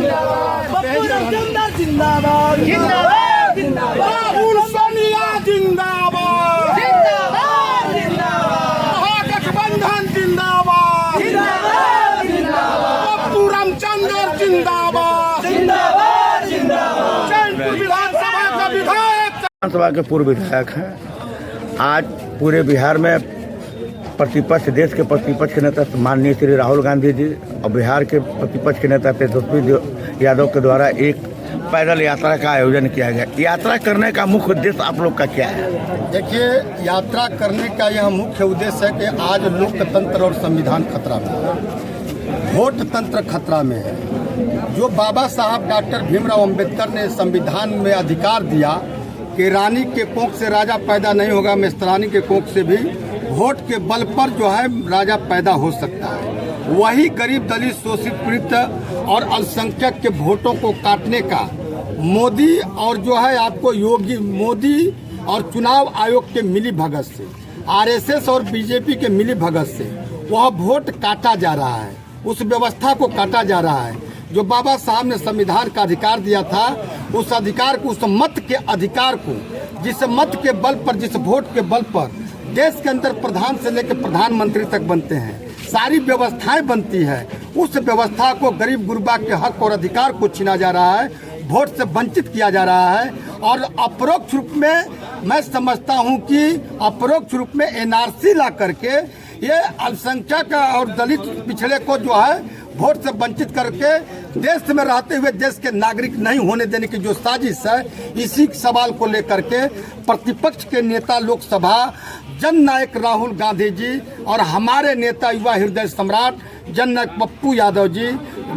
पप्पू रामचंद्र जिंदाबाद जिंदाबाद जिंदाबाद, राहुल सोनिया जिंदाबाद जिंदाबाद जिंदाबाद, महागठबंधन जिंदाबाद जिंदाबाद जिंदाबाद, पप्पू रामचंद्र जिंदाबाद जिंदाबाद जिंदाबाद। चैनपुर विधानसभा का विधायक, विधानसभा के पूर्व विधायक हैं। आज पूरे बिहार में प्रतिपक्ष, देश के प्रतिपक्ष के नेता माननीय श्री राहुल गांधी जी और बिहार के प्रतिपक्ष के नेता तेजस्वी यादव के द्वारा एक पैदल यात्रा का आयोजन किया गया। यात्रा करने का मुख्य उद्देश्य आप लोग का क्या है? देखिए, यात्रा करने का यह मुख्य उद्देश्य है कि आज लोकतंत्र और संविधान खतरा में है, वोट तंत्र खतरा में है। जो बाबा साहब डॉक्टर भीमराव अंबेडकर ने संविधान में अधिकार दिया कि रानी के कोख से राजा पैदा नहीं होगा, मेस्तरानी के कोख से भी वोट के बल पर जो है राजा पैदा हो सकता है। वही गरीब, दलित, शोषित, पीड़ित और अल्पसंख्यक के वोटों को काटने का मोदी और जो है आपको योगी मोदी और चुनाव आयोग के मिली भगत से, आरएसएस और बीजेपी के मिली भगत से वह वोट काटा जा रहा है, उस व्यवस्था को काटा जा रहा है। जो बाबा साहब ने संविधान का अधिकार दिया था, उस अधिकार को, उस मत के अधिकार को, जिस मत के बल पर, जिस वोट के बल पर देश के अंदर प्रधान से लेकर प्रधानमंत्री तक बनते हैं, सारी व्यवस्थाएं बनती है, उस व्यवस्था को गरीब गुरबा के हक और अधिकार को छीना जा रहा है, वोट से वंचित किया जा रहा है। और अपरोक्ष रूप में मैं समझता हूं कि अपरोक्ष रूप में एनआरसी ला करके ये अल्पसंख्यक और दलित पिछड़े को जो है वोट से वंचित करके देश में रहते हुए देश के नागरिक नहीं होने देने की जो साजिश है, इसी सवाल को लेकर के प्रतिपक्ष के नेता लोकसभा जननायक राहुल गांधी जी और हमारे नेता युवा हृदय सम्राट जननायक पप्पू यादव जी,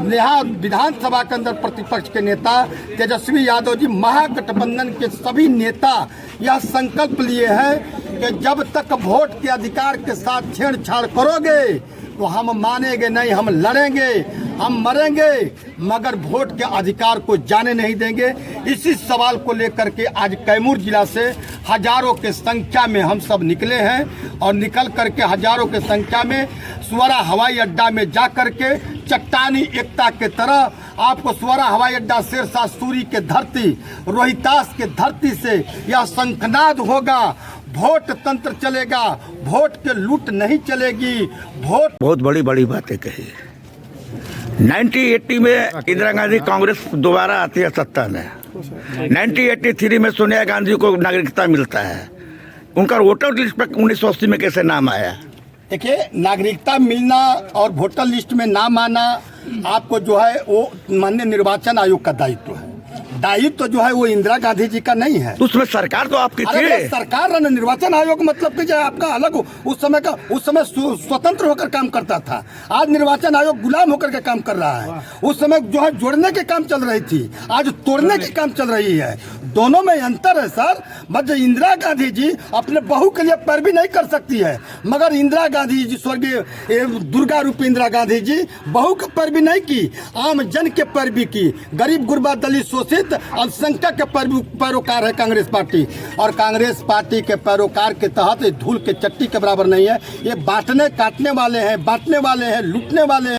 यहाँ विधानसभा के अंदर प्रतिपक्ष के नेता तेजस्वी यादव जी, महागठबंधन के सभी नेता यह संकल्प लिए हैं कि जब तक वोट के अधिकार के साथ छेड़छाड़ करोगे तो हम मानेंगे नहीं, हम लड़ेंगे, हम मरेंगे, मगर वोट के अधिकार को जाने नहीं देंगे। इसी सवाल को लेकर के आज कैमूर जिला से हजारों के संख्या में हम सब निकले हैं और निकल करके हजारों के संख्या में स्वरा हवाई अड्डा में जा करके चट्टानी एकता के तरह आपको स्वरा हवाई अड्डा, शेरशाह सूरी के धरती, रोहितास के धरती से यह शंखनाद होगा, वोट तंत्र चलेगा, वोट के लूट नहीं चलेगी। वोट बहुत बड़ी बड़ी बातें कही। 1980 में इंदिरा गांधी कांग्रेस दोबारा आती है सत्ता में। 1983 में सोनिया गांधी को नागरिकता मिलता है। उनका वोटर लिस्ट पर 1980 में कैसे नाम आया? देखिए, नागरिकता मिलना और वोटर लिस्ट में नाम आना आपको जो है वो माननीय निर्वाचन आयोग का दायित्व है। दायित्व तो जो है वो इंदिरा गांधी जी का नहीं है। उसमें सरकार तो आपकी थी। सरकार निर्वाचन आयोग मतलब कि जो आपका अलग हो, उस समय स्वतंत्र होकर काम करता था। आज निर्वाचन आयोग गुलाम होकर के काम कर रहा है। उस समय जो है जोड़ने के काम चल रही थी, आज तोड़ने के काम चल रही है। दोनों में अंतर है सर। मतलब इंदिरा गांधी जी अपने बहू के लिए पैरवी नहीं कर सकती है, मगर इंदिरा गांधी जी, स्वर्गीय दुर्गा रूपी इंदिरा गांधी जी बहू की पैरवी नहीं की, आम जन के पैरवी की। गरीब गुरबा, दलित, शोषित, अल्पसंख्यक के पैरोकार है कांग्रेस पार्टी, और कांग्रेस पार्टी के पैरोकार के तहत धूल के चट्टी के बराबर नहीं है। ये बांटने काटने वाले हैं, बांटने वाले हैं, लूटने वाले हैं।